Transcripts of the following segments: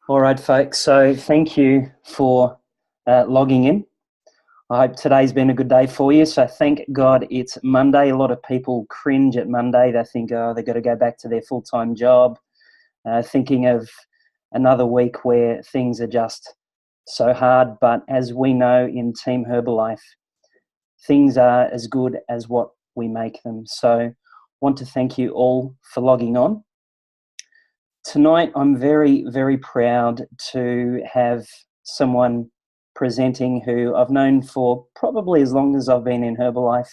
All right, folks. So thank you for logging in. I hope today's been a good day for you. So thank God it's Monday. A lot of people cringe at Monday. They think, oh, they've got to go back to their full-time job, thinking of another week where things are just so hard. But as we know in Team Herbalife, things are as good as what we make them. So want to thank you all for logging on. Tonight, I'm very, very proud to have someone presenting who I've known for probably as long as I've been in Herbalife.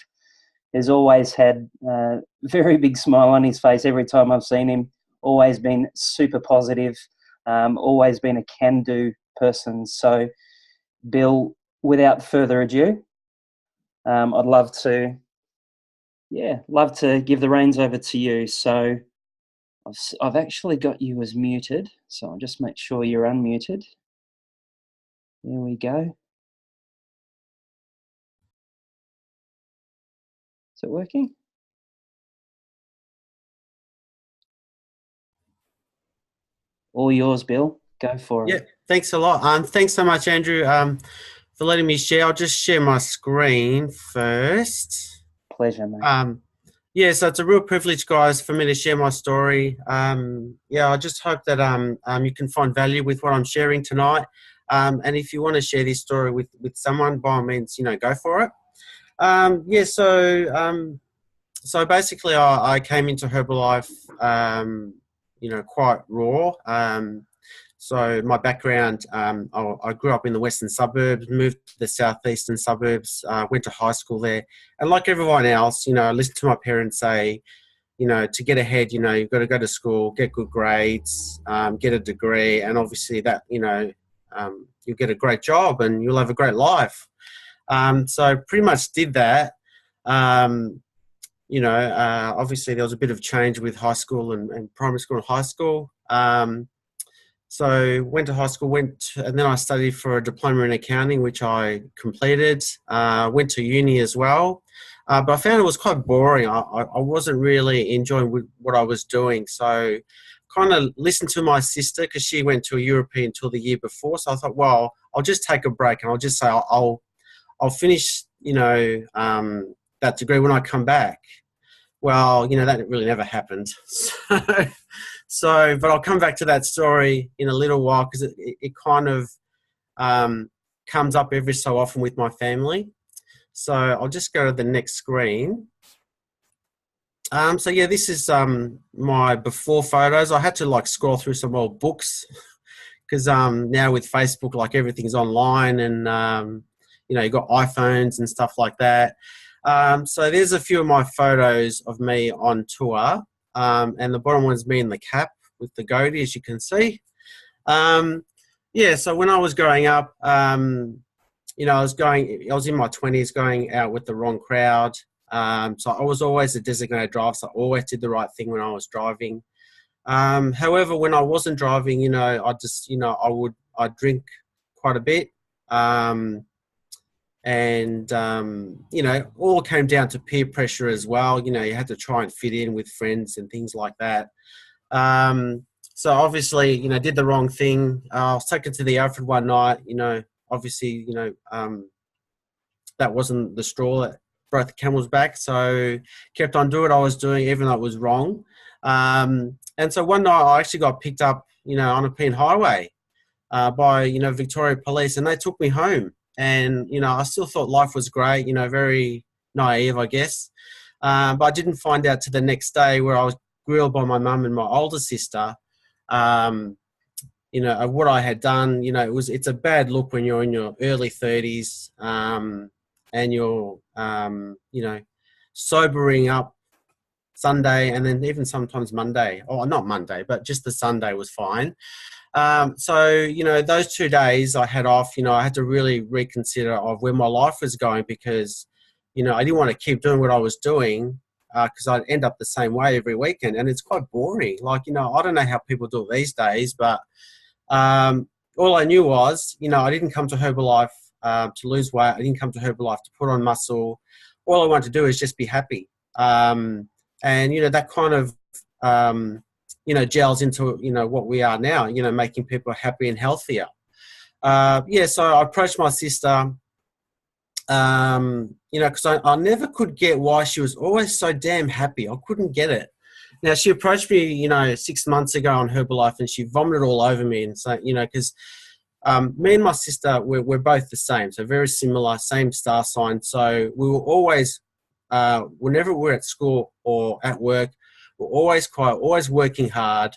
Has always had a very big smile on his face every time I've seen him, always been super positive, always been a can-do person. So, Bill, without further ado, I'd love to give the reins over to you. So, I've actually got you as muted, so I'll just make sure you're unmuted. There we go. Is it working? All yours, Bill. Go for it. Yeah, thanks a lot. Thanks so much, Andrew, for letting me share. I'll just share my screen first. Pleasure, mate. Yeah, so it's a real privilege, guys, for me to share my story. I just hope that you can find value with what I'm sharing tonight. And if you want to share this story with someone, by all means, go for it. So basically, I came into Herbalife, quite raw. So my background, I grew up in the western suburbs, moved to the southeastern suburbs, went to high school there. And like everyone else, I listened to my parents say, to get ahead, you've got to go to school, get good grades, get a degree. And obviously that, you'll get a great job and you'll have a great life. So pretty much did that. Obviously there was a bit of change with high school and primary school and high school. So went to high school, and then I studied for a diploma in accounting, which I completed. Went to uni as well, but I found it was quite boring. I wasn't really enjoying what I was doing. So kind of listened to my sister because she went to a European tour the year before. So I thought, well, I'll just take a break and I'll just say I'll finish, that degree when I come back. Well, that really never happened. But I'll come back to that story in a little while because it kind of comes up every so often with my family. So I'll just go to the next screen. This is my before photos. I had to scroll through some old books because now with Facebook, everything's online and, you've got iPhones and stuff like that. So there's a few of my photos of me on tour. And the bottom one's me in the cap with the goatee, as you can see. So when I was growing up, I was in my 20s going out with the wrong crowd. So I was always a designated driver, so I always did the right thing when I was driving. However, when I wasn't driving, I'd drink quite a bit. All came down to peer pressure as well. You had to try and fit in with friends and things like that. So obviously, did the wrong thing. I was taken to the Alfred one night, obviously, that wasn't the straw that broke the camel's back. So kept on doing what I was doing, even though it was wrong. And so one night I actually got picked up, on a Peen highway by, Victoria Police, and they took me home. And, I still thought life was great, very naive, I guess. But I didn't find out to the next day where I was grilled by my mum and my older sister, of what I had done. It's a bad look when you're in your early 30s and you're, sobering up Sunday and then even sometimes Monday. Or not Monday, but just the Sunday was fine. Those 2 days I had off, I had to really reconsider of where my life was going because, I didn't want to keep doing what I was doing because I'd end up the same way every weekend. And it's quite boring. I don't know how people do it these days, but all I knew was, I didn't come to Herbalife to lose weight. I didn't come to Herbalife to put on muscle. All I wanted to do is just be happy. That kind of, gels into, what we are now, making people happy and healthier. So I approached my sister, because I never could get why she was always so damn happy. I couldn't get it. Now, she approached me, 6 months ago on Herbalife, and she vomited all over me. And so, because me and my sister, we're both the same. So very similar, same star sign. So we were always, whenever we're at school or at work, we're always working hard.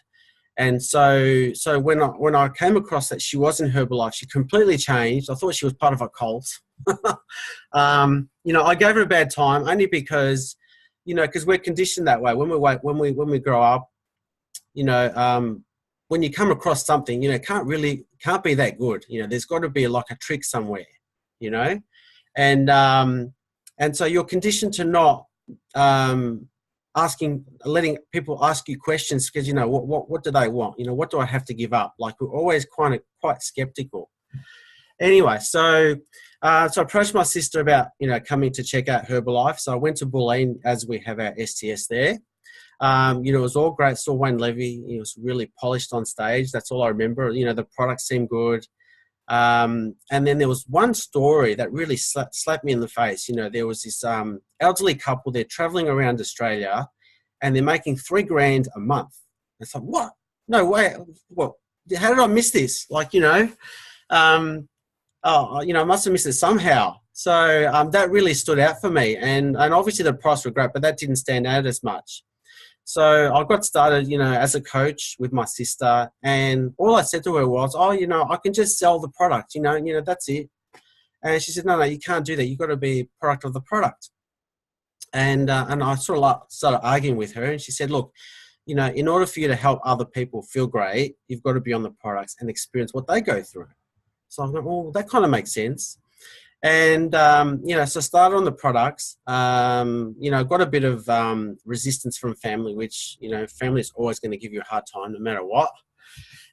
And so when I came across that she was in Herbalife, she completely changed. I thought she was part of a cult. I gave her a bad time only because, because we're conditioned that way. When we grow up, when you come across something, can't be that good. There's got to be like a trick somewhere, and so you're conditioned to not letting people ask you questions because what do they want? What do I have to give up? Like, we're always quite skeptical. Anyway, so I approached my sister about coming to check out Herbalife. So I went to Bulleen as we have our STS there. It was all great. Saw Wayne Levy. He was really polished on stage. That's all I remember. The product seemed good. And then there was one story that really slapped me in the face. There was this elderly couple. They're traveling around Australia, and they're making $3,000 a month. It's like, what? No way. What? How did I miss this? I must have missed it somehow. So that really stood out for me. And obviously the price was great, but that didn't stand out as much. So I got started, as a coach with my sister, and all I said to her was, I can just sell the product, that's it. And she said, no, you can't do that. You've got to be product of the product. And I sort of started arguing with her, and she said, look, in order for you to help other people feel great, you've got to be on the products and experience what they go through. So I thought, well, that kind of makes sense. And, so I started on the products, got a bit of resistance from family, which, family is always going to give you a hard time no matter what.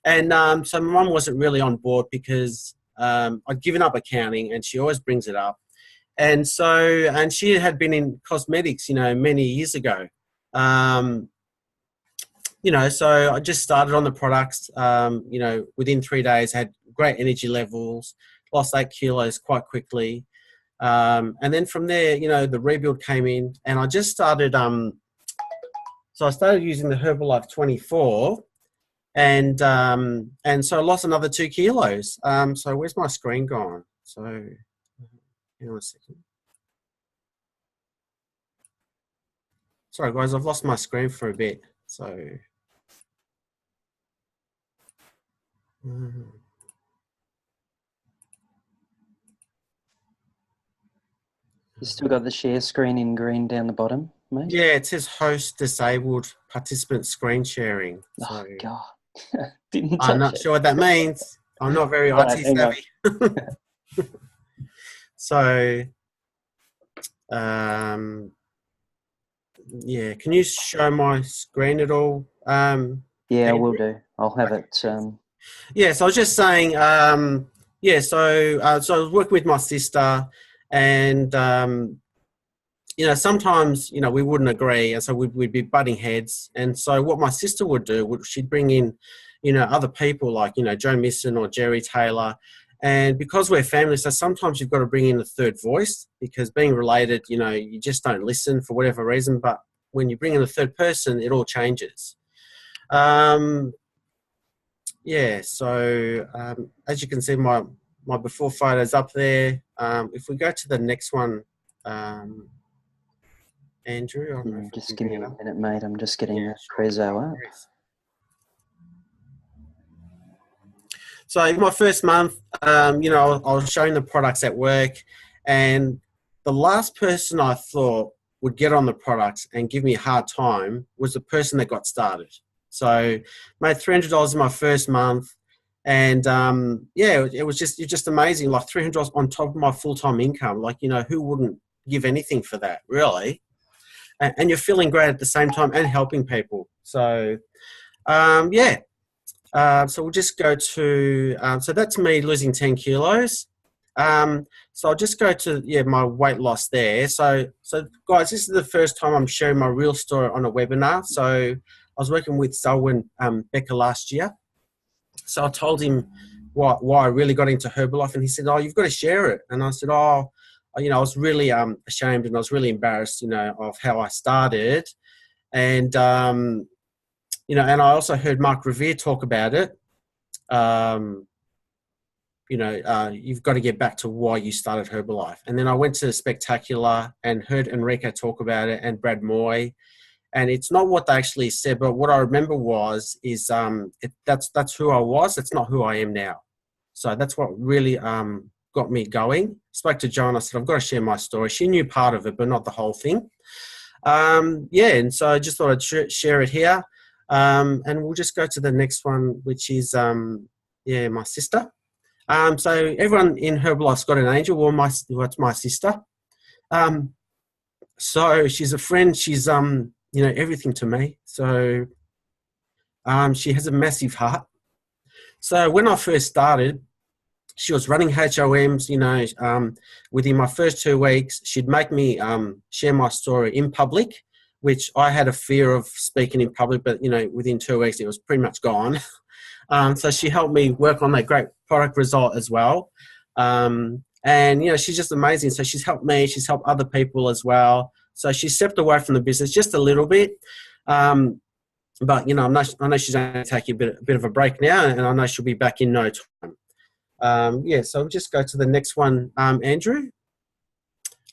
And so my mum wasn't really on board because I'd given up accounting, and she always brings it up. And she had been in cosmetics, many years ago. So I just started on the products, within 3 days, had great energy levels, lost 8 kilos quite quickly. And then from there, the rebuild came in, and I just started, so I started using the Herbalife 24, and so I lost another 2 kilos. So where's my screen gone? So hang on a second. Sorry guys, I've lost my screen for a bit. So You still got the share screen in green down the bottom, mate? Yeah, it says host disabled participant screen sharing. Oh, so God. Didn't touch I'm not sure what that means. I'm not very IT savvy. So, yeah, can you show my screen at all? Yeah, I will do. I'll have it. Yeah, so I was just saying, so I was working with my sister, and, sometimes, we wouldn't agree, and so we'd be butting heads. And so what my sister would do, she'd bring in, other people like, Joe Misson or Jerry Taylor. And because we're family, so sometimes you've got to bring in a third voice, because being related, you just don't listen for whatever reason. But when you bring in a third person, it all changes. Yeah, so as you can see, my before photo's up there. If we go to the next one, Andrew. Just give me a minute, mate. I'm just getting that Prezzo up. So in my first month, I was showing the products at work, and the last person I thought would get on the products and give me a hard time was the person that got started. So made $300 in my first month, and it was just amazing. Like $300 on top of my full-time income. Like, who wouldn't give anything for that, really? And you're feeling great at the same time and helping people. So so we'll just go to, so that's me losing 10 kilos. So I'll just go to, my weight loss there. So guys, this is the first time I'm sharing my real story on a webinar. So was working with Selwyn Becker last year. So I told him why I really got into Herbalife, and he said, "Oh, you've got to share it." And I said, "Oh, you know, I was really ashamed, and I was really embarrassed, you know, of how I started." And you know, and I also heard Mark Revere talk about it. You know, you've got to get back to why you started Herbalife. And then I went to Spectacular and heard Enrico talk about it, and Brad Moy. And it's not what they actually said, but what I remember is that's who I was. It's not who I am now. So that's what really got me going. Spoke to John. I said, I've got to share my story. She knew part of it, but not the whole thing. Yeah, and so I just thought I'd share it here. And we'll just go to the next one, which is, yeah, my sister. So everyone in Herbalife's got an angel. Well, it's my sister. So she's a friend. She's, you know, everything to me. So she has a massive heart. So when I first started, she was running HOMs, you know, within my first 2 weeks, she'd make me share my story in public, which I had a fear of speaking in public, but, you know, within 2 weeks, it was pretty much gone. So she helped me work on that great product result as well. And, you know, she's just amazing. So she's helped me. She's helped other people as well. So she stepped away from the business just a little bit. But, you know, I know she's going to take a bit of a break now, and I know she'll be back in no time. Yeah, so we'll just go to the next one, Andrew.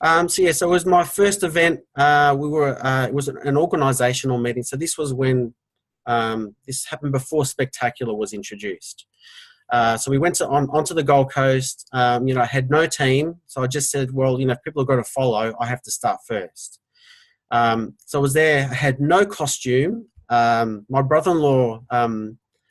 So yeah, so it was my first event. It was an organisational meeting. So this was when this happened before Spectacular was introduced. So we went onto the Gold Coast. You know, I had no team, so I just said, well, you know, if people have got to follow, I have to start first. So I was there. I had no costume. My brother-in-law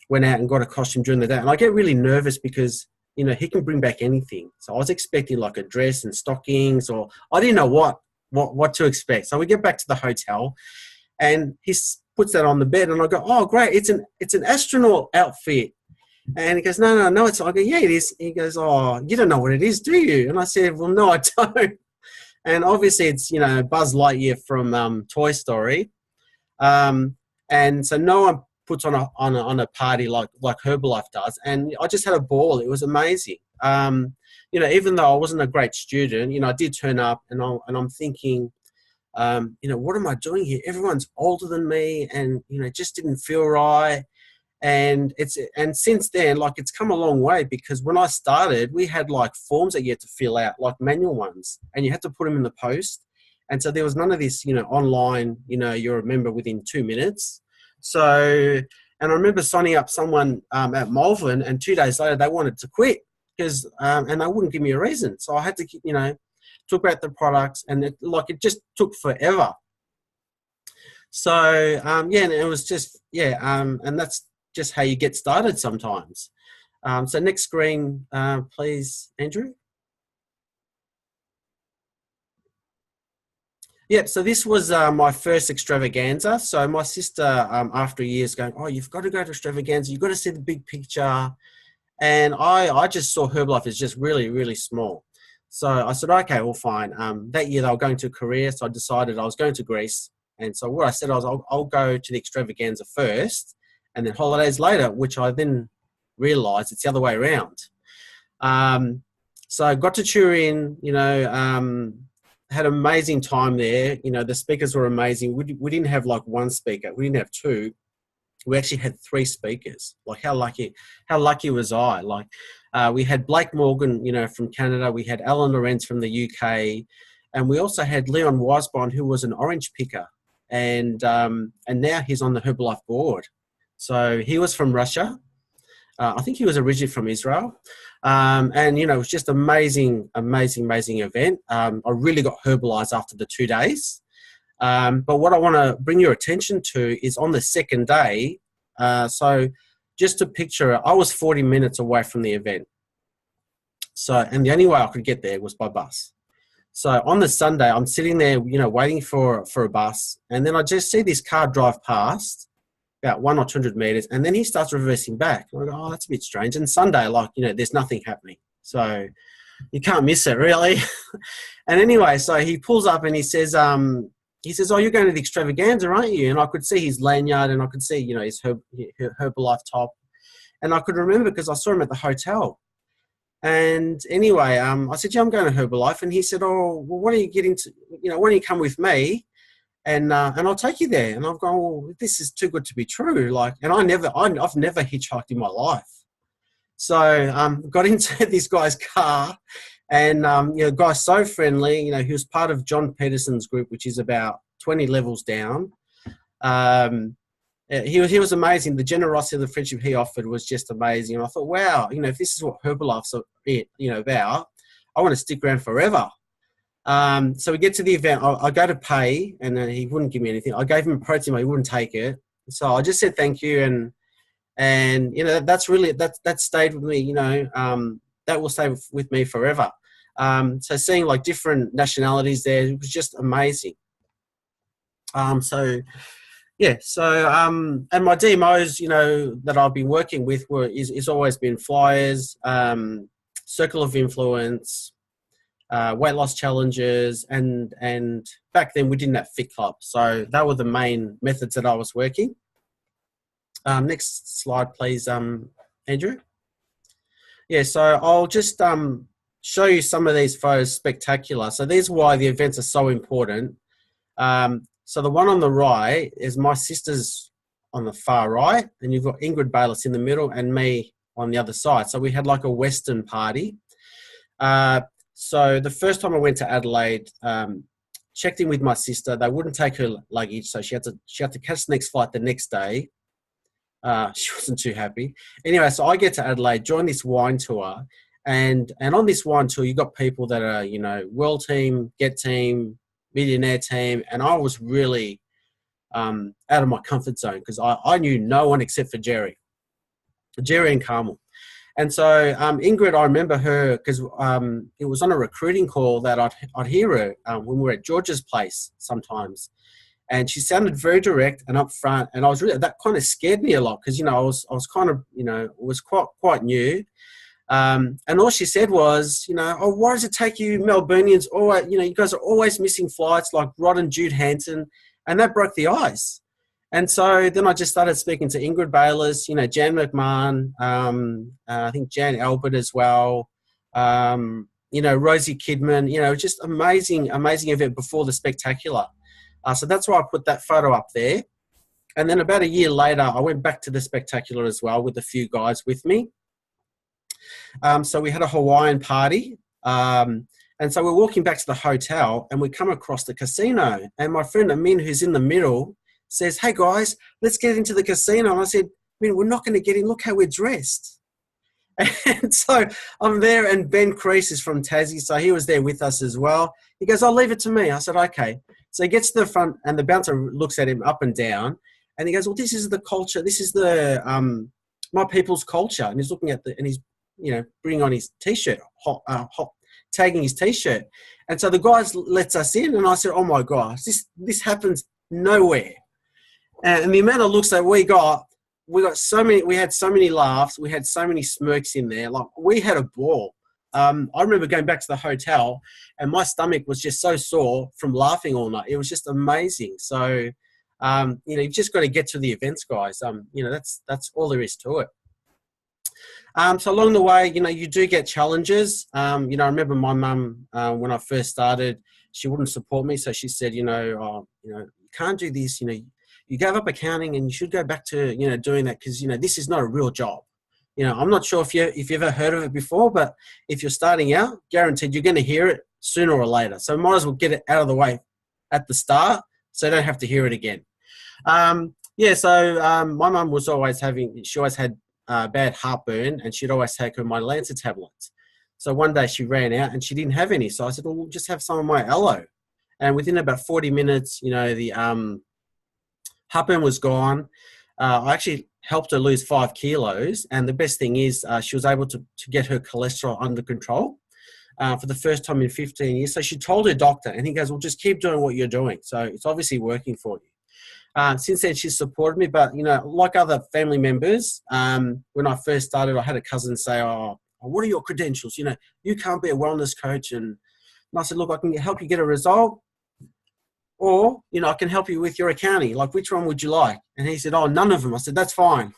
went out and got a costume during the day, and I get really nervous because, you know, he can bring back anything. So I was expecting like a dress and stockings, or I didn't know what to expect. So we get back to the hotel, and he puts that on the bed, and I go, "Oh, great! It's an astronaut outfit." And he goes, "No, it's." I go, "Yeah, it is." He goes, "Oh, you don't know what it is, do you?" And I said, "Well, no, I don't." And obviously, it's, you know, Buzz Lightyear from Toy Story, and so no one puts on a party like Herbalife does, and I just had a ball. It was amazing. You know, even though I wasn't a great student, you know, I did turn up, and I'm thinking, you know, what am I doing here? Everyone's older than me, and, you know, it just didn't feel right. And since then, like, it's come a long way, because when I started, we had like forms that you had to fill out, like manual ones, and you had to put them in the post. And so there was none of this, you know, online, you know, you're a member within 2 minutes. So, and I remember signing up someone at Malvern, and 2 days later they wanted to quit because, and they wouldn't give me a reason. So I had to, you know, talk about the products, and it just took forever. So, yeah, and it was just, yeah, and that's just how you get started sometimes. So next screen, please, Andrew. Yep, so this was my first extravaganza. So my sister, after years, going, "Oh, you've got to go to extravaganza. You've got to see the big picture." And I just saw Herbalife as just really, really small. So I said, "Okay, well, fine." That year they were going to Korea, so I decided I was going to Greece. And so what I said was, I'll go to the extravaganza first, and then holidays later, which I then realised it's the other way around. So I got to Turin, you know, had an amazing time there. You know, the speakers were amazing. We didn't have like one speaker. We didn't have two. We actually had 3 speakers. Like, how lucky was I? Like, we had Blake Morgan, you know, from Canada. We had Alan Lorenz from the UK. And we also had Leon Weisbond, who was an orange picker. And now he's on the Herbalife board. So he was from Russia. I think he was originally from Israel. And, you know, it was just amazing event. I really got herbalized after the 2 days. But what I want to bring your attention to is on the second day. So just to picture it, I was 40 minutes away from the event. So, and the only way I could get there was by bus. So on the Sunday, I'm sitting there, you know, waiting for a bus. And then I just see this car drive past about 100 or 200 meters. And then he starts reversing back. I go, "Oh, that's a bit strange." And Sunday, like, you know, there's nothing happening. So you can't miss it, really. And anyway, so he pulls up and he says, he says, "Oh, you're going to the extravaganza, aren't you?" And I could see his lanyard, and I could see, his Herbalife top, and I could remember because I saw him at the hotel. And anyway, I said, "Yeah, I'm going to Herbalife," and he said, "Oh, well, why don't you get into, why don't you come with me, and I'll take you there." And I've gone, "Well, this is too good to be true." Like, and I've never hitchhiked in my life. So got into this guy's car, and guy's so friendly. He was part of John Peterson's group, which is about 20 levels down. He was amazing. The generosity of the friendship he offered was just amazing. And I thought, wow, if this is what Herbalife's about, I want to stick around forever. So we get to the event. I go to pay, and he wouldn't give me anything. I gave him a protein, but he wouldn't take it. So I just said thank you, and that's really that stayed with me. That will stay with me forever. So seeing like different nationalities there, it was just amazing. And my DMOs, that I've been working with is always been flyers, circle of influence, weight loss challenges, and back then we didn't have Fit Club, so that were the main methods that I was working. Next slide, please, Andrew. Yeah, so I'll just show you some of these photos. Spectacular. So these are why the events are so important. So the one on the right is my sister's on the far right, and you've got Ingrid Bayless in the middle and me on the other side. So we had like a Western party. So the first time I went to Adelaide, checked in with my sister. They wouldn't take her luggage, so she had to catch the next flight the next day. She wasn't too happy. Anyway, so I get to Adelaide, join this wine tour, and on this wine tour, you got people that are, World Team, Get Team, Millionaire Team, and I was really out of my comfort zone because I knew no one except for Jerry and Carmel. And so Ingrid, I remember her because it was on a recruiting call that I'd hear her when we were at George's place sometimes. And she sounded very direct and upfront, and I was really, that kind of scared me a lot because I was kind of was quite new, and all she said was "Oh, why does it take you Melburnians always you guys are always missing flights like Rod and Jude Hanson," and that broke the ice. And so then I just started speaking to Ingrid Bayless, Jan McMahon, I think Jan Albert as well, Rosie Kidman, just amazing event before the spectacular. So that's why I put that photo up there. And then about a year later, I went back to the spectacular as well with a few guys with me. So we had a Hawaiian party. And so we're walking back to the hotel and we come across the casino. And my friend Amin, who's in the middle, says, "Hey guys, let's get into the casino." And I said, "Amin, we're not going to get in. Look how we're dressed." And so I'm there, and Ben Crease is from Tassie, so he was there with us as well. He goes, "I'll leave it to me." I said, "Okay." So he gets to the front, and the bouncer looks at him up and down, and he goes, "Well, this is the culture. This is the my people's culture." And he's looking at and he's bringing on his t-shirt, tagging his t-shirt. And so the guys lets us in, and I said, "Oh my gosh, this happens nowhere." And the amount of looks that we got so many. We had so many laughs. We had so many smirks in there. Like, we had a ball. I remember going back to the hotel, and my stomach was just so sore from laughing all night. It was just amazing. So, you've just got to get to the events, guys. That's all there is to it. So along the way, you do get challenges. I remember my mum, when I first started, she wouldn't support me. So she said, you can't do this. You gave up accounting, and you should go back to, doing that because, this is not a real job. I'm not sure if you've ever heard of it before, but if you're starting out, guaranteed you're going to hear it sooner or later. So might as well get it out of the way at the start so you don't have to hear it again. My mum was she always had bad heartburn, and she'd always take her my Lancer tablets. So one day she ran out and she didn't have any. So I said, "Well, we'll just have some of my aloe." And within about 40 minutes, the heartburn was gone. I actually helped her lose 5 kilos. And the best thing is she was able to get her cholesterol under control for the first time in 15 years. So she told her doctor, and he goes, "Well, just keep doing what you're doing." So it's obviously working for you. Since then, she's supported me. But, like other family members, when I first started, I had a cousin say, "Oh, what are your credentials? You can't be a wellness coach." And I said, "Look, I can help you get a result. or, you know, I can help you with your accounting. Like, which one would you like? And he said, oh, none of them. I said, that's fine.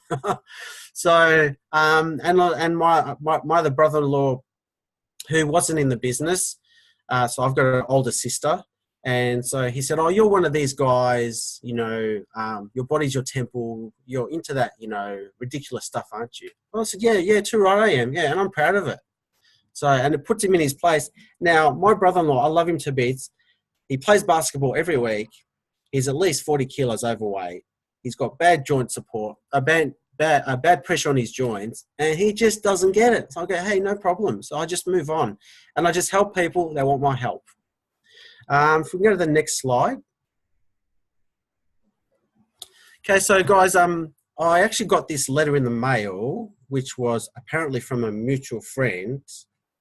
So, and my other brother-in-law, who wasn't in the business, so I've got an older sister, and so he said, oh, you're one of these guys, you know, your body's your temple, you're into that, you know, ridiculous stuff, aren't you? I said, yeah, too right I am, yeah, and I'm proud of it. So, and it puts him in his place. Now, my brother-in-law, I love him to bits. He plays basketball every week. He's at least 40 kilos overweight. He's got bad joint support, bad pressure on his joints, and he just doesn't get it. So I go, hey, no problem. So I just move on, and I just help people that want my help. If we can go to the next slide. Okay, so guys, I actually got this letter in the mail, which was apparently from a mutual friend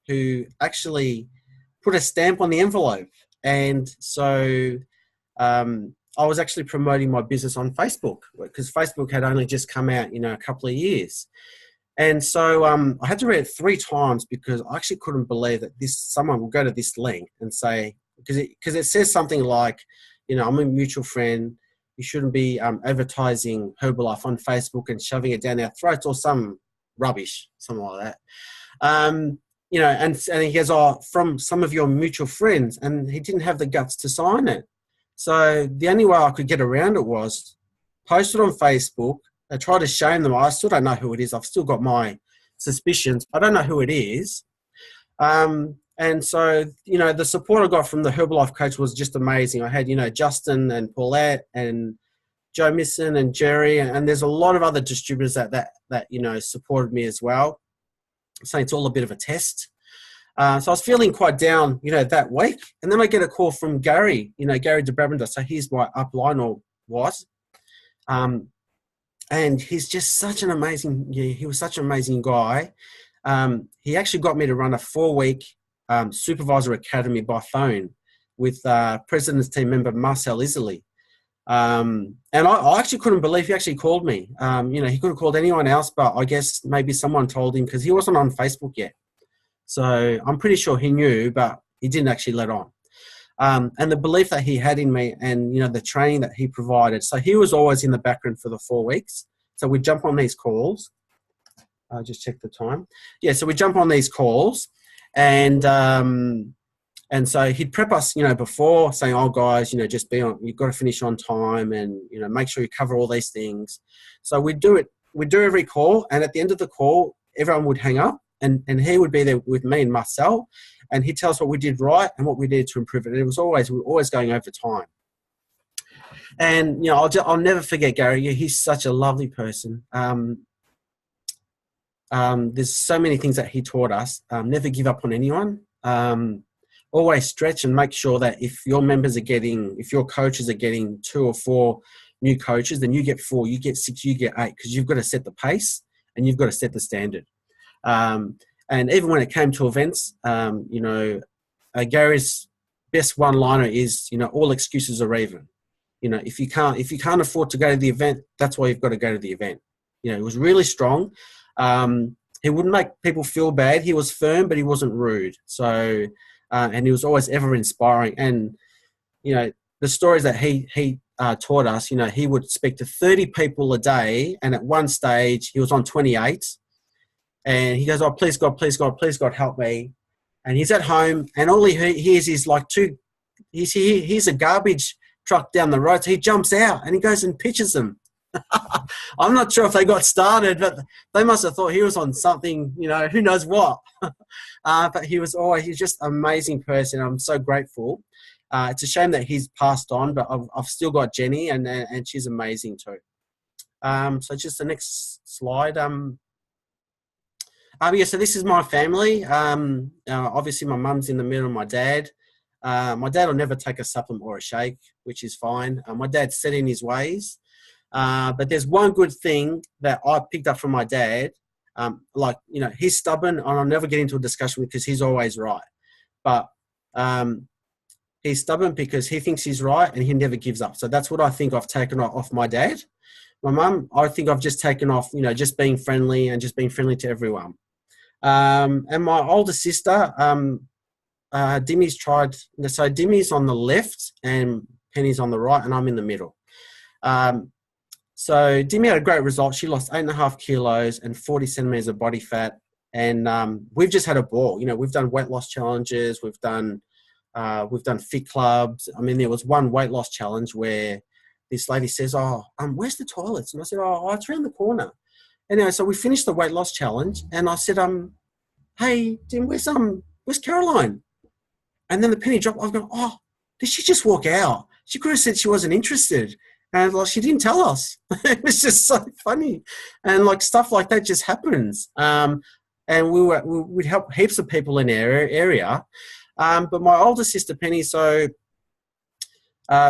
who actually put a stamp on the envelope. And so I was actually promoting my business on Facebook, because Facebook had only just come out, you know, a couple of years. And so I had to read it 3 times because I actually couldn't believe that someone will go to this length and say, because it says something like, you know, I'm a mutual friend. You shouldn't be advertising Herbalife on Facebook and shoving it down our throats, or some rubbish, something like that. You know, and he goes, oh, from some of your mutual friends, and he didn't have the guts to sign it. So the only way I could get around it was post it on Facebook. I try to shame them. I still don't know who it is. I've still got my suspicions. I don't know who it is. And so, you know, the support I got from the Herbalife coach was just amazing. I had, you know, Justin and Paulette and Joe Misson and Jerry, and there's a lot of other distributors that you know, supported me as well. So it's all a bit of a test. So I was feeling quite down, you know, that week. And then I get a call from Gary, you know, Gary de Brabender. So he's my upline, or was. And he's just such an amazing, he was such an amazing guy. He actually got me to run a 4-week supervisor academy by phone with president's team member Marcel Isley. And I actually couldn't believe he actually called me. You know, he could have called anyone else, but I guess maybe someone told him, because he wasn't on Facebook yet. So I'm pretty sure he knew, but he didn't actually let on. And the belief that he had in me, and, you know, the training that he provided. So he was always in the background for the 4 weeks. So we jump on these calls. I'll just check the time. Yeah, so we jump on these calls, and so he'd prep us, you know, before, saying, oh, guys, you know, just be on, you've got to finish on time, and, you know, make sure you cover all these things. So we'd do it. We'd do every call, and at the end of the call, everyone would hang up, and he would be there with me and Marcel, and he'd tell us what we did right and what we did to improve it. And we were always going over time. And, you know, I'll never forget Gary. He's such a lovely person. There's so many things that he taught us. Never give up on anyone. Always stretch and make sure that if your coaches are getting 2 or 4 new coaches, then you get 4, you get 6, you get 8, because you've got to set the pace and you've got to set the standard. And even when it came to events, you know, Gary's best one-liner is, you know, all excuses are even. You know, if you can't afford to go to the event, that's why you've got to go to the event. You know, it was really strong. He wouldn't make people feel bad. He was firm, but he wasn't rude. So, and he was always ever inspiring. And, you know, the stories that he taught us, you know, he would speak to 30 people a day. And at one stage he was on 28, and he goes, oh, please God, help me. And he's at home, and all he hears is like he's a garbage truck down the road. So he jumps out and he goes and pitches them. I'm not sure if they got started, but they must have thought he was on something, you know, who knows what. But he's just an amazing person. I'm so grateful. It's a shame that he's passed on, but I've still got Jenny, and she's amazing too. So just the next slide. Yeah, so this is my family. Obviously my mum's in the middle of my dad. My dad will never take a supplement or a shake, which is fine. My dad's set in his ways. But there's one good thing that I picked up from my dad. Like, you know, he's stubborn, and I'll never get into a discussion because he's always right. But he's stubborn because he thinks he's right, and he never gives up. So that's what I think I've taken off my dad. My mum, I think I've just taken off, you know, just being friendly and just being friendly to everyone. And my older sister, Dimmy's tried. So Dimmy's on the left, and Penny's on the right, and I'm in the middle. So Dimi had a great result. She lost 8.5 kilos and 40 centimeters of body fat. And we've just had a ball. We've done weight loss challenges. We've done fit clubs. I mean, there was one weight loss challenge where this lady says, where's the toilets? And I said, it's around the corner. Anyway, so we finished the weight loss challenge, and I said, hey, Dim, where's Caroline? And then the penny dropped. I've gone, did she just walk out? She could have said she wasn't interested. And she didn't tell us. It was just so funny. And stuff like that just happens. And we'd help heaps of people in our area. But my older sister, Penny, so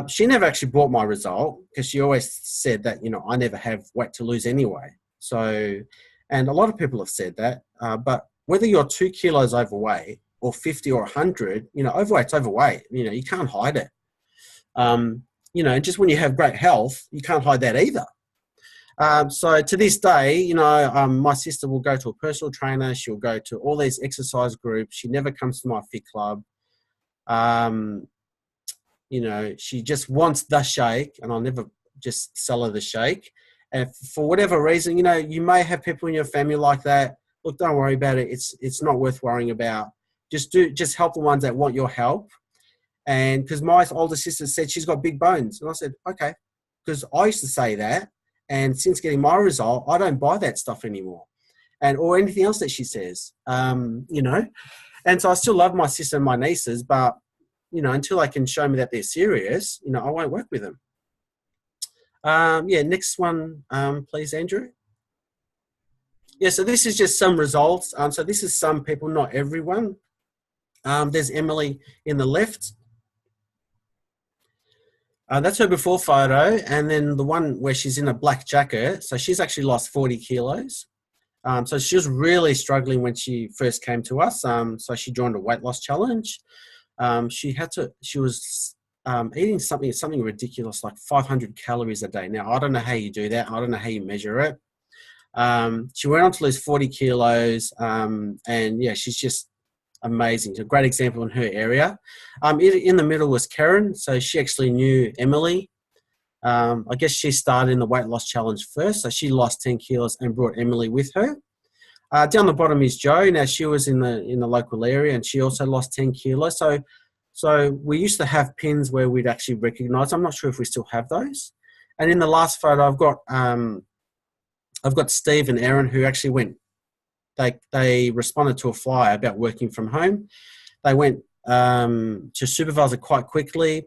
she never actually brought my result, because she always said that, I never have weight to lose anyway. So, and a lot of people have said that. But whether you're 2 kilos overweight or 50 or 100, overweight's overweight. You can't hide it. Just when you have great health, you can't hide that either. So to this day, my sister will go to a personal trainer. She'll go to all these exercise groups. She never comes to my fit club. She just wants the shake, and I'll never just sell her the shake. And for whatever reason, you may have people in your family like that. Look, don't worry about it. It's not worth worrying about. Just help the ones that want your help. And because my older sister said she's got big bones. And I said, okay, because I used to say that. And since getting my result, I don't buy that stuff anymore, or anything else that she says, And so I still love my sister and my nieces, but, until they can show me that they're serious, I won't work with them. Next one, please, Andrew. Yeah, so this is just some results. So this is some people, not everyone. There's Emily in the left. That's her before photo. And then the one where she's in a black jacket. So she's actually lost 40 kilos. So she was really struggling when she first came to us. So she joined a weight loss challenge. She was eating something ridiculous, like 500 calories a day. Now, I don't know how you do that. I don't know how you measure it. She went on to lose 40 kilos. And yeah, she's just amazing. It's a great example in her area. In the middle was Karen. So she actually knew Emily. I guess she started in the weight loss challenge first. So she lost 10 kilos and brought Emily with her. Down the bottom is Jo. Now she was in the local area, and she also lost 10 kilos. So we used to have pins where we'd actually recognize. I'm not sure if we still have those. And in the last photo, I've got Steve and Aaron, who actually went. They responded to a flyer about working from home. They went to supervisor quite quickly.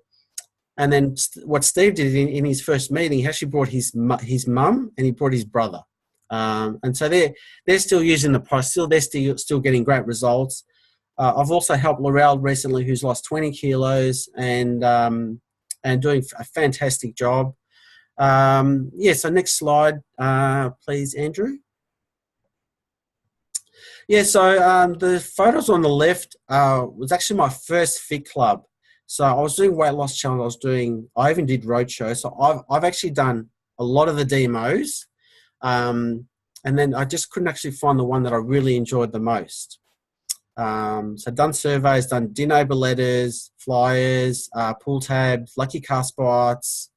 And then what Steve did in his first meeting, he actually brought his mum, and he brought his brother. And so they're still using the price. They're still getting great results. I've also helped Laurel recently, who's lost 20 kilos and doing a fantastic job. So next slide, please, Andrew. Yeah, so the photos on the left was actually my first fit club. So I was doing weight loss challenge. I even did roadshow. So I've actually done a lot of the DMOs. And then I just couldn't actually find the one that I really enjoyed the most. So done surveys, done din over letters, flyers, pull tabs, lucky car spots.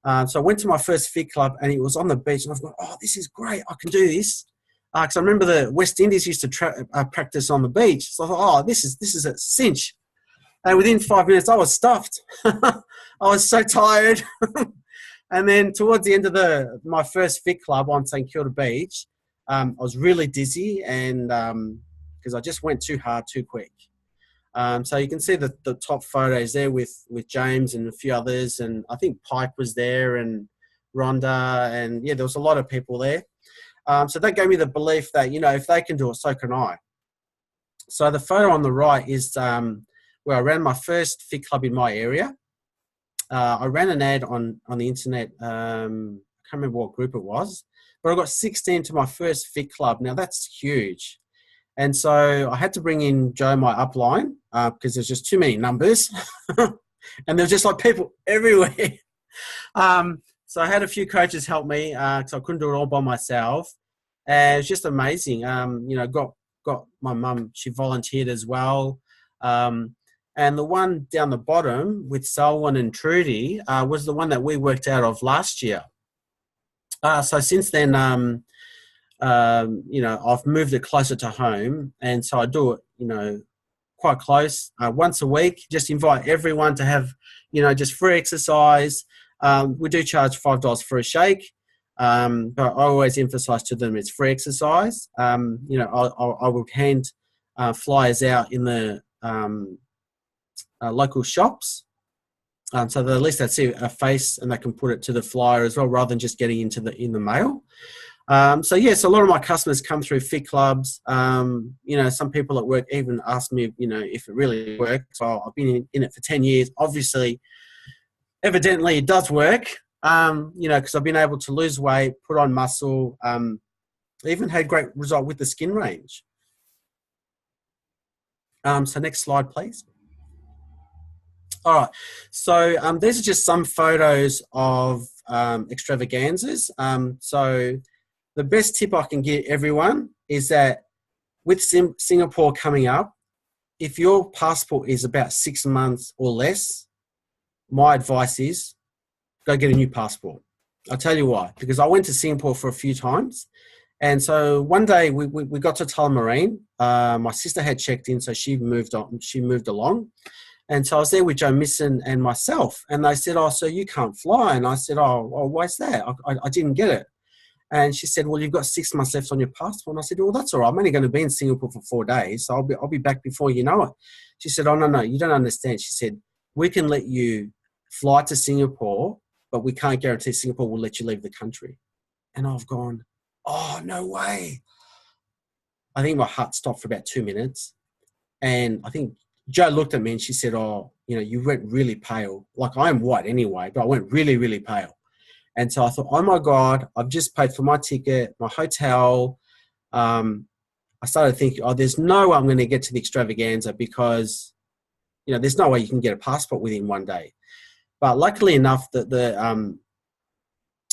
So I went to my first fit club, and it was on the beach, and I thought, this is great. I can do this. Because I remember the West Indies used to practice on the beach. So I thought, this is a cinch. And within 5 minutes, I was stuffed. I was so tired. And then towards the end of my first fit club on St Kilda Beach, I was really dizzy, and because I just went too hard too quick. So you can see the top photos there with James and a few others, and I think Pike was there, and Rhonda, and yeah, there was a lot of people there. So that gave me the belief that, if they can do it, so can I. So the photo on the right is where I ran my first fit club in my area. I ran an ad on the internet. I can't remember what group it was, but I got 16 to my first fit club. Now that's huge. And so I had to bring in Jo, my upline, because there's just too many numbers. And there's just people everywhere. So I had a few coaches help me, because I couldn't do it all by myself. And it's just amazing. Got my mum, she volunteered as well. And the one down the bottom with Selwyn and Trudy was the one that we worked out of last year. So since then, I've moved it closer to home, and so I do it, quite close, once a week. Just invite everyone to have, just free exercise. We do charge $5 for a shake, but I always emphasize to them it's free exercise. I will hand flyers out in the local shops, so that at least they see a face and they can put it to the flyer as well, rather than just getting in the mail. So yes, a lot of my customers come through fit clubs. Some people at work even ask me, if it really works. So I've been in it for 10 years. Obviously, evidently it does work, because I've been able to lose weight, put on muscle, even had great result with the skin range. So next slide, please. All right. So these are just some photos of extravaganzas. So the best tip I can give everyone is that with Singapore coming up, if your passport is about 6 months or less, my advice is go get a new passport. I'll tell you why. Because I went to Singapore for a few times. And so one day we got to Tullamarine. My sister had checked in, so she moved along. And so I was there with Joe Misson and myself. And they said, "Oh, so you can't fly?" And I said, "Oh, why's that? I didn't get it." And she said, "Well, you've got 6 months left on your passport." And I said, "Well, that's all right. I'm only going to be in Singapore for 4 days, so I'll be back before you know it." She said, "Oh, no, you don't understand." She said, "We can let you fly to Singapore, but we can't guarantee Singapore will let you leave the country." And I've gone, "Oh, no way." I think my heart stopped for about 2 minutes. And I think Joe looked at me and she said, "Oh, you went really pale." Like, I am white anyway, but I went really, really pale. And so I thought, oh my God, I've just paid for my ticket, my hotel. I started thinking, oh, there's no way I'm going to get to the extravaganza because, there's no way you can get a passport within 1 day. But luckily enough that the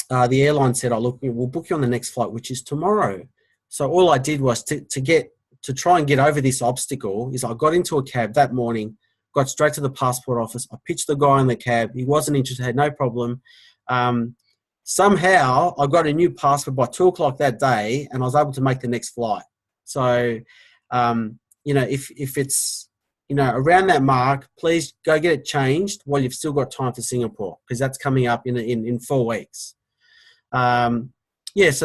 airline said, "Oh, look, we'll book you on the next flight, which is tomorrow." So all I did was to try and get over this obstacle is I got into a cab that morning, got straight to the passport office. I pitched the guy in the cab. He wasn't interested, had no problem. Somehow I got a new passport by 2 o'clock that day, and I was able to make the next flight. So, if it's, around that mark, please go get it changed while you've still got time for Singapore, because that's coming up in 4 weeks. So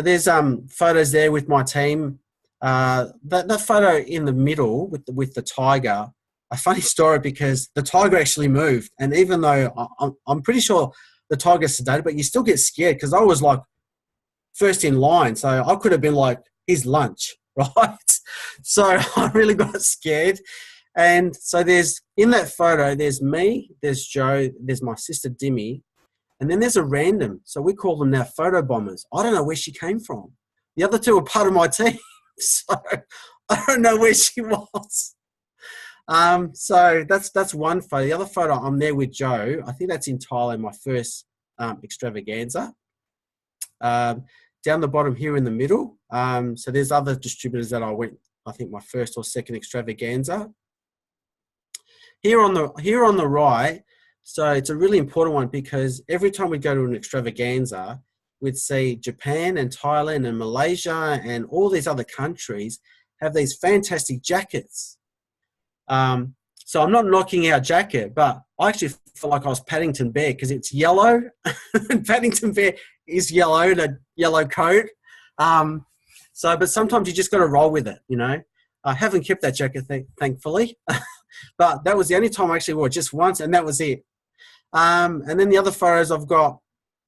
there's photos there with my team. That photo in the middle with the tiger, a funny story, because the tiger actually moved, and even though I'm pretty sure the tiger's sedated, but you still get scared, because I was like first in line, so I could have been like his lunch, right? So I really got scared. And so in that photo, there's me, there's Joe, there's my sister Dimmy, and then there's a random. So we call them now photo bombers. I don't know where she came from. The other two are part of my team, so I don't know where she was. So that's one photo. The other photo, I'm there with Joe. I think that's in Thailand, my first extravaganza. Down the bottom here in the middle. So there's other distributors that I went, I think my first or second extravaganza. Here on the right, so it's a really important one, because every time we go to an extravaganza, we'd see Japan and Thailand and Malaysia and all these other countries have these fantastic jackets. So I'm not knocking our jacket, but I actually felt like I was Paddington Bear, because it's yellow. And Paddington Bear is yellow in a yellow coat. But sometimes you just got to roll with it, I haven't kept that jacket, thankfully. But that was the only time I actually wore it, just once, and that was it. And then the other photos I've got,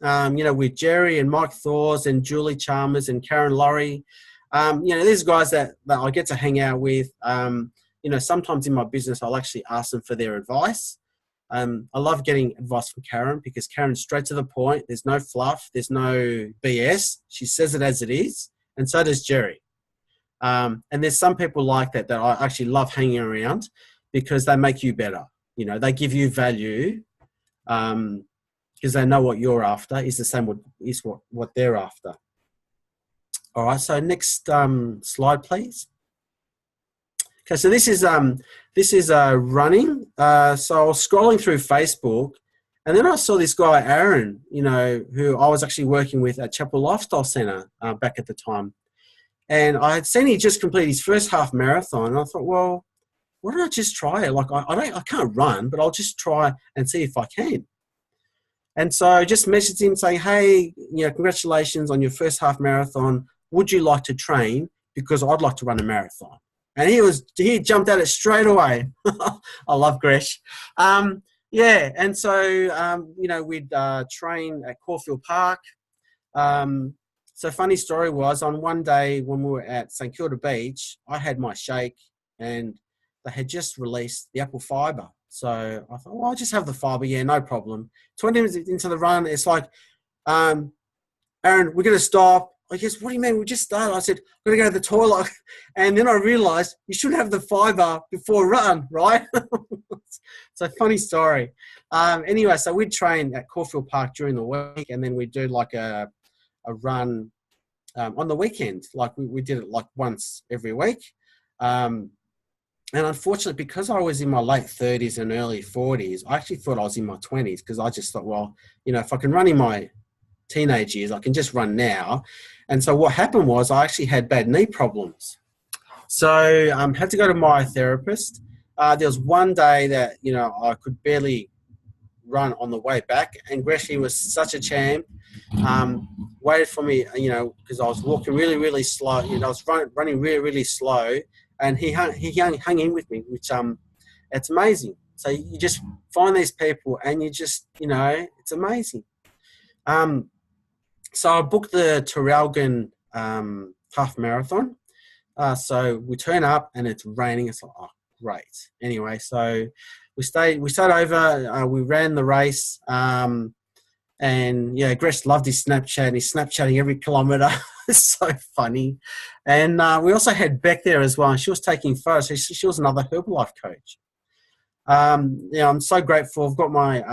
with Jerry and Mike Thors and Julie Chalmers and Karen Laurie. These guys that I get to hang out with. Sometimes in my business, I'll actually ask them for their advice. I love getting advice from Karen, because Karen's straight to the point. There's no fluff. There's no BS. She says it as it is. And so does Jerry. And there's some people like that I actually love hanging around, because they make you better. They give you value, because they know what you're after is the same as what they're after. All right, so next slide, please. Okay, so this is running. So I was scrolling through Facebook, and then I saw this guy Aaron, who I was actually working with at Chapel Lifestyle Centre back at the time, and I had seen he just completed his first half marathon, and I thought, well, why don't I just try it? Like I can't run, but I'll just try and see if I can. And so I just messaged him saying, hey, congratulations on your first half marathon. Would you like to train? Because I'd like to run a marathon. And he jumped at it straight away. I love Gresh. Yeah, and so, we'd train at Caulfield Park. So funny story was, on one day when we were at St Kilda Beach, I had my shake and they had just released the apple fibre. So I thought, well, I'll just have the fibre. Yeah, no problem. 20 minutes into the run, it's like, Aaron, we're going to stop. I guess, what do you mean? We just started. I said, I'm going to go to the toilet. And then I realized you should have the fibre before run, right? So funny story. Anyway, so we'd train at Caulfield Park during the week, and then we'd do like a run on the weekend. Like we did it like once every week. And unfortunately, because I was in my late 30s and early 40s, I actually thought I was in my 20s, because I just thought, well, if I can run in my teenage years, I can just run now. And so what happened was I actually had bad knee problems. So I had to go to my therapist. There was one day that, I could barely run on the way back, and Gresham was such a champ. Waited for me, because I was walking really, really slow. I was running really, really slow, and he hung in with me, which it's amazing. So you just find these people, and you just, it's amazing. So I booked the Traralgon half marathon. So we turn up and it's raining. It's like, oh, great. Anyway, so we stayed over. We ran the race. And yeah, Gresh loved his Snapchat. And he's Snapchatting every kilometre. It's so funny. And we also had Beck there as well. And she was taking photos. So she was another Herbalife coach. I'm so grateful. I've got my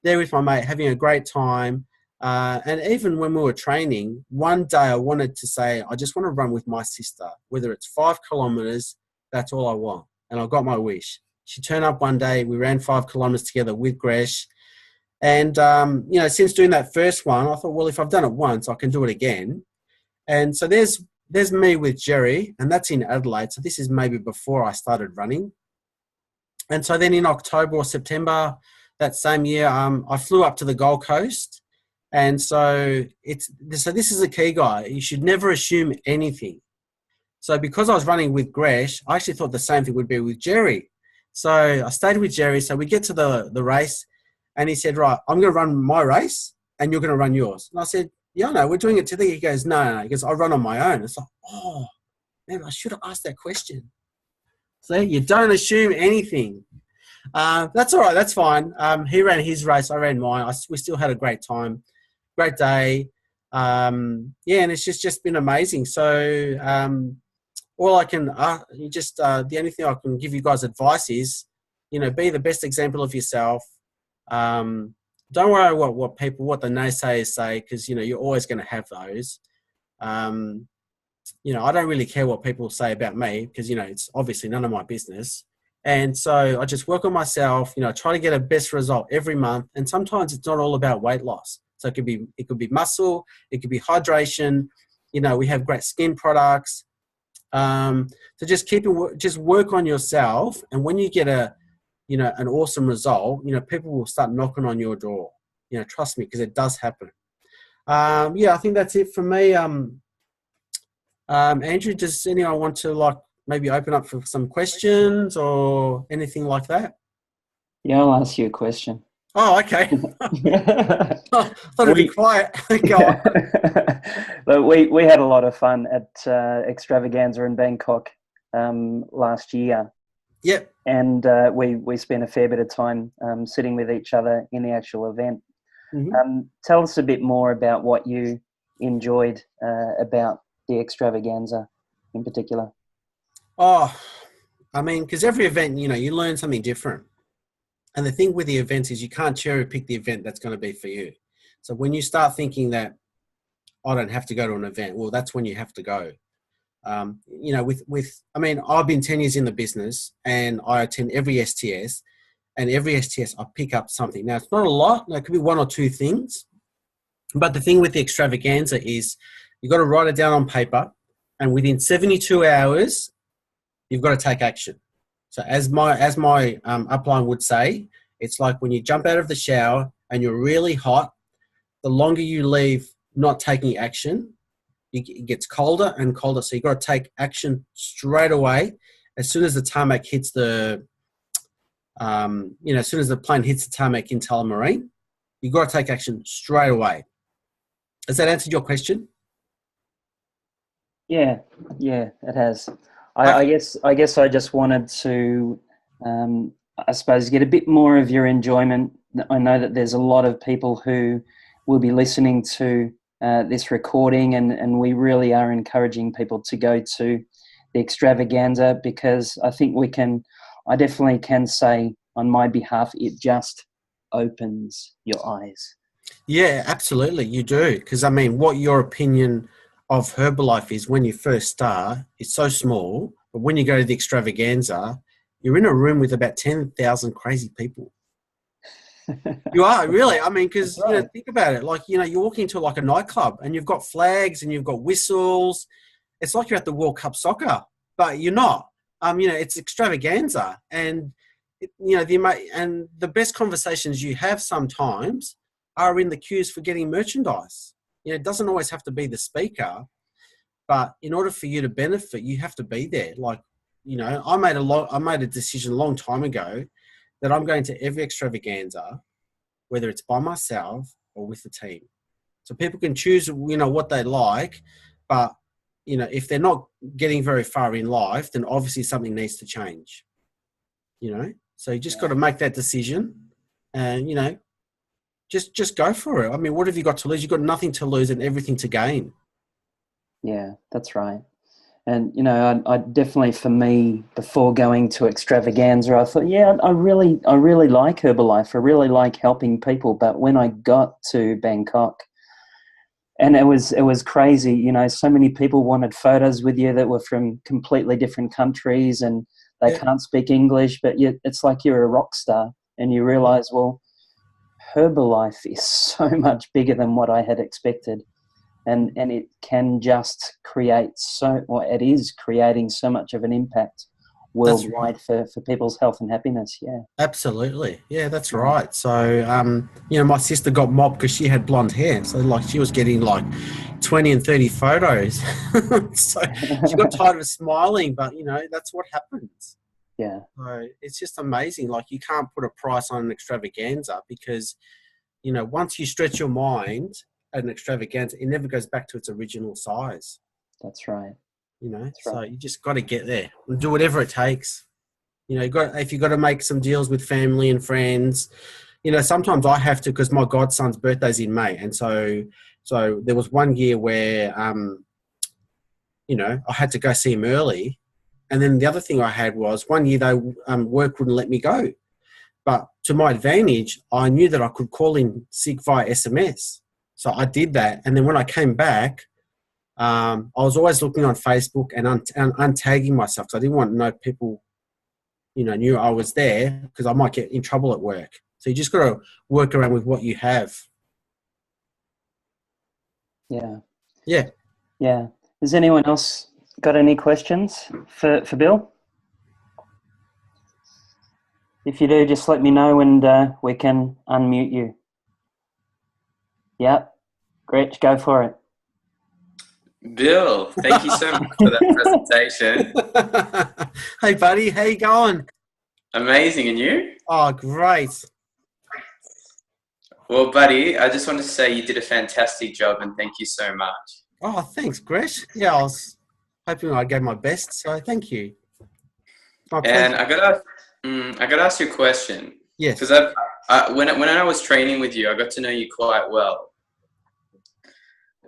there with my mate, having a great time. And even when we were training, one day I wanted to say, I just want to run with my sister, whether it's 5 kilometres, that's all I want. And I got my wish. She turned up one day, we ran 5 kilometres together with Gresh. And, since doing that first one, I thought, well, if I've done it once, I can do it again. And so there's me with Jerry, and that's in Adelaide. So this is maybe before I started running. And so then in October or September that same year, I flew up to the Gold Coast. And so this is a key, guy. You should never assume anything. So because I was running with Gresh, I actually thought the same thing would be with Jerry. So I stayed with Jerry. So we get to the race, and he said, right, I'm going to run my race and you're going to run yours. And I said, yeah, no, we're doing it together. He goes, no. He goes, I run on my own. It's like, oh, man, I should have asked that question. So you don't assume anything. That's all right. That's fine. He ran his race. I ran mine. We still had a great time. Great day. And it's just been amazing. So all I can, the only thing I can give you guys advice is, be the best example of yourself. Don't worry what the naysayers say, because, you're always going to have those. I don't really care what people say about me, because, it's obviously none of my business. And so I just work on myself, try to get a best result every month. And sometimes it's not all about weight loss. So it could be muscle, it could be hydration. We have great skin products. So just work on yourself. And when you get an awesome result, people will start knocking on your door. Trust me, because it does happen. I think that's it for me. Andrew, does anyone want to maybe open up for some questions or anything like that? Yeah, I'll ask you a question. Oh, okay. I thought it'd be quiet. Go on. But we had a lot of fun at Extravaganza in Bangkok last year. Yep. And we spent a fair bit of time sitting with each other in the actual event. Mm-hmm. Tell us a bit more about what you enjoyed about the Extravaganza in particular. Oh, because every event, you learn something different. And the thing with the events is you can't cherry pick the event that's going to be for you. So when you start thinking that I don't have to go to an event, well, that's when you have to go. You know, I mean, I've been 10 years in the business, and I attend every STS, and every STS I pick up something. Now, it's not a lot. It could be one or two things. But the thing with the extravaganza is you've got to write it down on paper, and within 72 hours, you've got to take action. So as my upline would say, it's like when you jump out of the shower and you're really hot, the longer you leave not taking action, it gets colder and colder. So you've got to take action straight away. As soon as the tarmac hits as soon as the plane hits the tarmac in Tullamarine, you've got to take action straight away. Has that answered your question? Yeah, it has. I guess I just wanted to, I suppose, get a bit more of your enjoyment. I know that there's a lot of people who will be listening to this recording, and we really are encouraging people to go to the extravaganza, because I think I definitely can say on my behalf, it just opens your eyes. Yeah, absolutely, you do. Because, I mean, what your opinion of Herbalife is when you first start, it's so small, but when you go to the extravaganza, you're in a room with about 10,000 crazy people. You are, really. I mean, because, right. Think about it. Like, you're walking into like a nightclub and you've got flags and you've got whistles. It's like you're at the World Cup soccer, but you're not. It's extravaganza. And, the best conversations you have sometimes are in the queues for getting merchandise. It doesn't always have to be the speaker, but in order for you to benefit, you have to be there. Like, I made a decision a long time ago that I'm going to every extravaganza, whether it's by myself or with the team. So people can choose, what they like, but, if they're not getting very far in life, then obviously something needs to change, So you just got to make that decision and, just go for it. I mean, what have you got to lose? You've got nothing to lose and everything to gain. Yeah, that's right. And, I definitely, for me, before going to extravaganza, I thought, I really like Herbalife. I really like helping people. But when I got to Bangkok, and it was crazy, so many people wanted photos with you that were from completely different countries, and they can't speak English, but it's like you're a rock star, and you realize, well, Herbalife is so much bigger than what I had expected. And it can just it is creating so much of an impact worldwide for people's health and happiness. Yeah, absolutely. Yeah, that's right. So, my sister got mobbed because she had blonde hair. So, like, she was getting like 20 and 30 photos. So she got tired of smiling, but that's what happens. Yeah. So it's just amazing. Like, you can't put a price on an extravaganza because, once you stretch your mind at an extravaganza, it never goes back to its original size. That's right. So you just got to get there and do whatever it takes. If you've got to make some deals with family and friends, sometimes I have to, because my godson's birthday's in May. And so there was one year where, I had to go see him early. And then the other thing I had was one year work wouldn't let me go. But to my advantage, I knew that I could call in sick via SMS. So I did that. And then when I came back, I was always looking on Facebook and untagging myself because I didn't want to know people, knew I was there because I might get in trouble at work. So you just got to work around with what you have. Yeah. Yeah. Yeah. Has anyone else got any questions for Bill? If you do, just let me know and we can unmute you. Yeah. Gretch, go for it. Bill, thank you so much for that presentation. Hey, buddy. How you going? Amazing. And you? Oh, great. Well, buddy, I just wanted to say you did a fantastic job and thank you so much. Oh, thanks, Gresh. Yeah, I was hoping I gave my best, so thank you. And I got to ask you a question. Yes. Because when I was training with you, I got to know you quite well.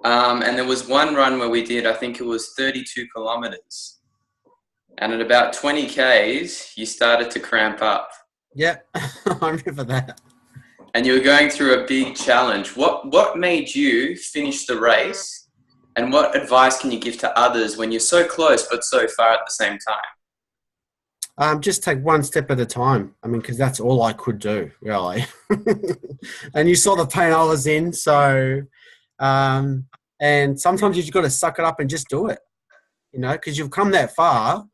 And there was one run where we did, I think it was 32 kilometers. And at about 20 Ks, you started to cramp up. Yeah, I remember that. And you were going through a big challenge. What made you finish the race And what advice can you give to others when you're so close but so far at the same time? Just take one step at a time. I mean, because that's all I could do, really. And you saw the pain I was in. So, and sometimes you just got to suck it up and just do it, you know, because you've come that far,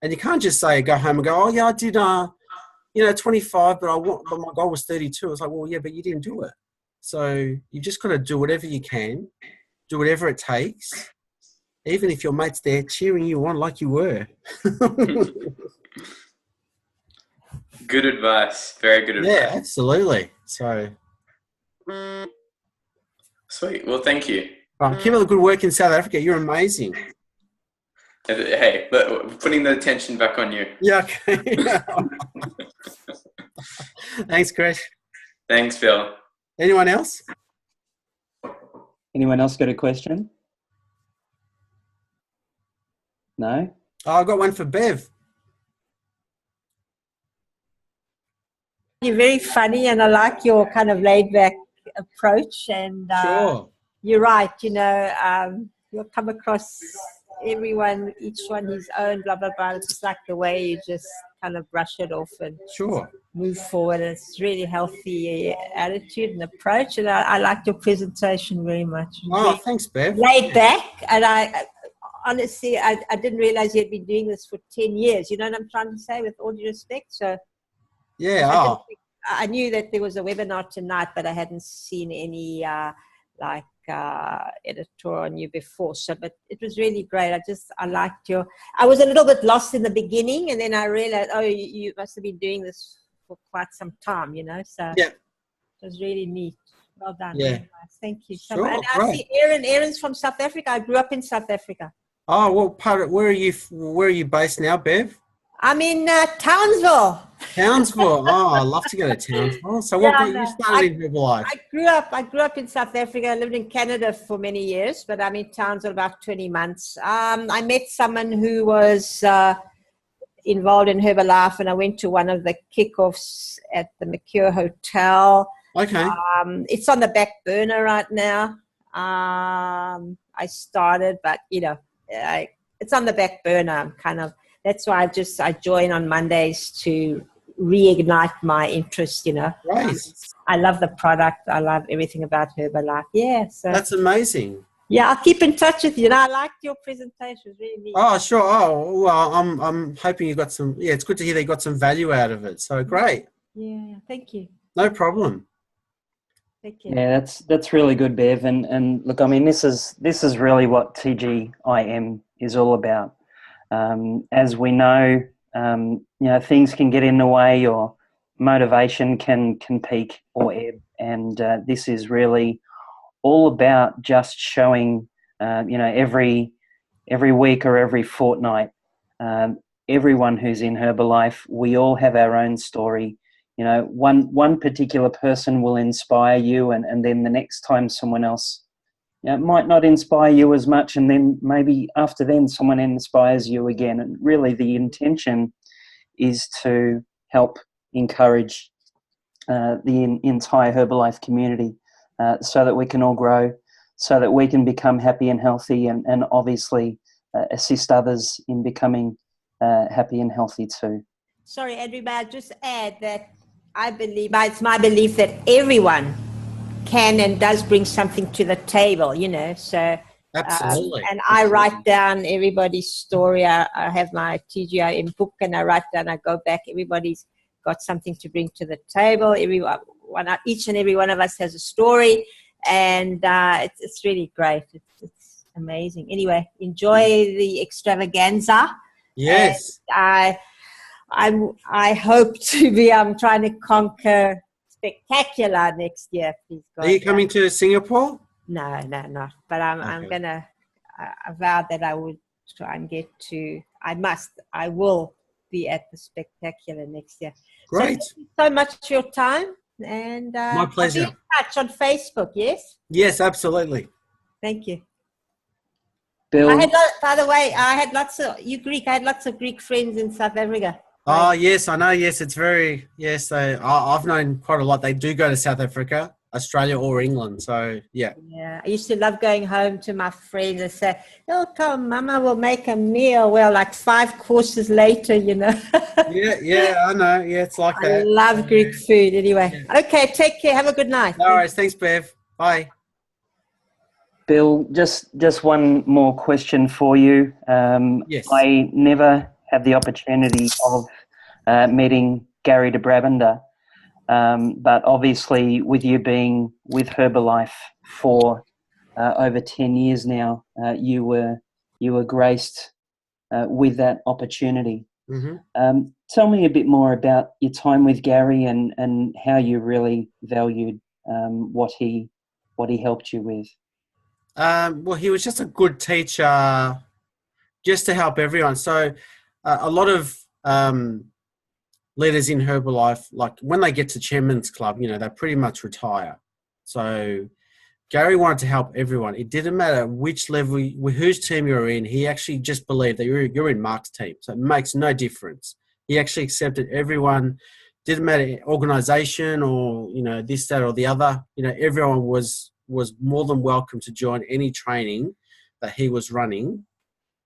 and you can't just say, go home and go, oh yeah, I did, 25, but but my goal was 32. It's like, well, yeah, but you didn't do it. So you just got to do whatever you can, do whatever it takes, even if your mate's there cheering you on like you were. Good advice. Very good advice. Yeah, absolutely. So, sweet. Well, thank you. keep up the good work in South Africa. You're amazing. Hey, look, putting the attention back on you. Yeah, okay. Thanks, Chris. Thanks, Bill. Anyone else? Anyone else got a question? No? Oh, I got one for Bev. You're very funny, and I like your kind of laid-back approach. And Sure. you're right. You know, you'll come across everyone, each one his own, blah blah blah. It's just like the way you just kind of brush it off and Sure. move forward. And it's really healthy attitude and approach. And I liked your presentation very much. Oh, thanks, Bev. Laid back, and I honestly, I didn't realize you'd been doing this for 10 years. You know what I'm trying to say, with all due respect. So. Yeah. I knew that there was a webinar tonight, but I hadn't seen any editorial on you before. So, but it was really great. I liked I was a little bit lost in the beginning, and then I realized, oh, you must have been doing this for quite some time, you know. So Yeah. it was really neat. Well done. Yeah. Really nice. Thank you. Sure, And I great. see Aaron's from South Africa. I grew up in South Africa. Oh, well, where are you based now, Bev? I'm in Townsville. Townsville. Oh, I love to go to Townsville. So what got you started in Herbalife? I grew up in South Africa. I lived in Canada for many years, but I'm in Townsville about 20 months. I met someone who was involved in Herbalife, and I went to one of the kickoffs at the Mercure Hotel. Okay. It's on the back burner right now. I started, but you know, it's on the back burner. I'm kind of. That's why I join on Mondays to reignite my interest, you know. Right. I love the product. I love everything about Herbalife. Yeah. So That's amazing. yeah, I'll keep in touch with you. And I liked your presentation. It was really neat. Oh, sure. Oh, well, I'm hoping you got some. Yeah, it's good to hear they got some value out of it. So great. Yeah. Thank you. No problem. Thank you. Yeah, that's really good, Bev. And look, I mean, this is really what TGIM is all about. As we know, you know, things can get in the way, or motivation can peak or ebb, and this is really all about just showing, you know, every week or every fortnight, everyone who's in Herbalife, we all have our own story. You know, one particular person will inspire you, and then the next time someone else, you know, might not inspire you as much, and then maybe after then someone inspires you again. And really the intention is to help encourage the entire Herbalife community so that we can all grow, so that we can become happy and healthy, and obviously assist others in becoming happy and healthy too. Sorry, Andrew, may I just add that it's my belief that everyone can and does bring something to the table, you know. So Absolutely. And I write down everybody's story. I have my TGIM book, and I write down, I go back, everybody's got something to bring to the table. Each and every one of us has a story, and it's really great. It's amazing. Anyway, enjoy the extravaganza. Yes. And I hope to be, I'm trying to conquer spectacular next year, please God. Are you coming to Singapore? No. But I'm gonna. I vowed that I would try and get to. I will be at the spectacular next year. Great. So thank you so much for your time, and My pleasure. I'll be in touch on Facebook. Yes. Yes, absolutely. Thank you. Bill, By the way, I had lots of Greek friends in South Africa. Oh, yes, I know. Yes, it's very, yes. I've known quite a lot. They do go to South Africa. Australia or England. So yeah. Yeah, I used to love going home to my friends and say, "Oh, come, Mama will make a meal." Well, like 5 courses later, you know. Yeah, I know. Yeah, it's like I that. love Greek food. Anyway, Yeah. okay, take care. Have a good night. All right, thanks, Bev. Bye. Bill, just one more question for you. Yes. I never had the opportunity of meeting Gary de Brabander, but obviously with you being with Herbalife for over 10 years now, you were graced with that opportunity. Mm-hmm. Tell me a bit more about your time with Gary and how you really valued what he helped you with. Well, he was just a good teacher, just to help everyone. So a lot of leaders in Herbalife, like when they get to Chairman's Club, you know, they pretty much retire. So Gary wanted to help everyone. It didn't matter which level, whose team you're in. He actually just believed that you're in Mark's team. So it makes no difference. He actually accepted everyone. Didn't matter organization or, you know, this, that, or the other. You know, everyone was more than welcome to join any training that he was running.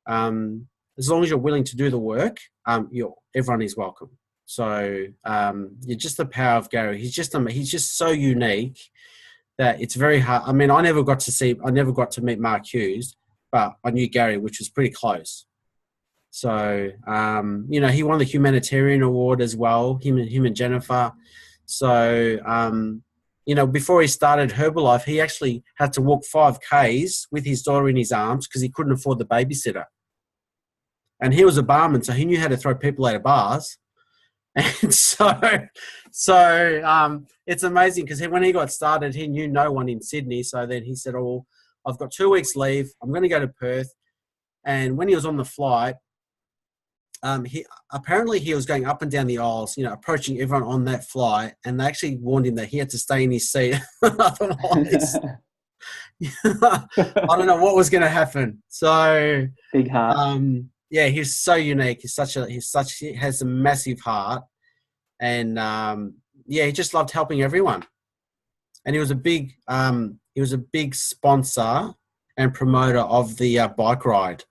As long as you're willing to do the work, everyone is welcome. So you're just the power of Gary. He's just so unique that it's very hard. I mean, I never got to meet Mark Hughes, but I knew Gary, which was pretty close. So, you know, he won the humanitarian award as well, him and Jennifer. So, you know, before he started Herbalife, he actually had to walk 5 Ks with his daughter in his arms because he couldn't afford the babysitter. And he was a barman, so he knew how to throw people out of bars. And so it's amazing because when he got started, he knew no one in Sydney. So then he said, "Oh, I've got 2 weeks leave. I'm going to go to Perth." And when he was on the flight, he was going up and down the aisles, you know, approaching everyone on that flight. And they actually warned him that he had to stay in his seat. Otherwise, I don't know what was going to happen. So Big heart. yeah, he's so unique. He has a massive heart. And yeah, he just loved helping everyone. And he was a big sponsor and promoter of the bike ride.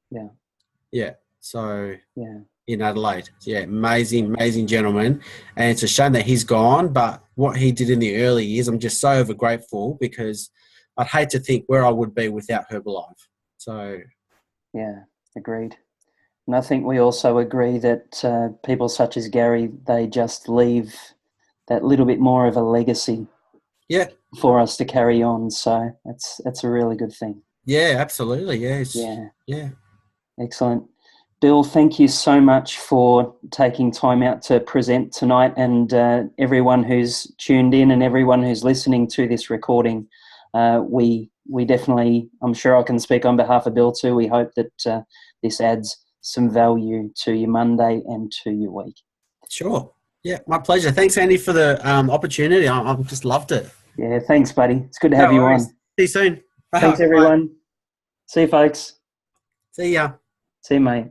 Yeah. Yeah. So yeah, in Adelaide. Yeah, amazing gentleman. And it's a shame that he's gone, but what he did in the early years, I'm just so ever grateful because I'd hate to think where I would be without Herbalife. So yeah, agreed. And I think we also agree that people such as Gary, they just leave that little bit more of a legacy for us to carry on. So that's a really good thing. Yeah, absolutely. Yeah. Excellent. Bill, thank you so much for taking time out to present tonight, and everyone who's tuned in and everyone who's listening to this recording. We definitely, I'm sure I can speak on behalf of Bill too, we hope that this adds some value to your Monday and to your week. Sure. Yeah, my pleasure. Thanks, Andy, for the opportunity. I've just loved it. Yeah, thanks, buddy. It's good to have you on. See you soon. Thanks, everyone. Bye. See you, folks. See ya. See you, mate.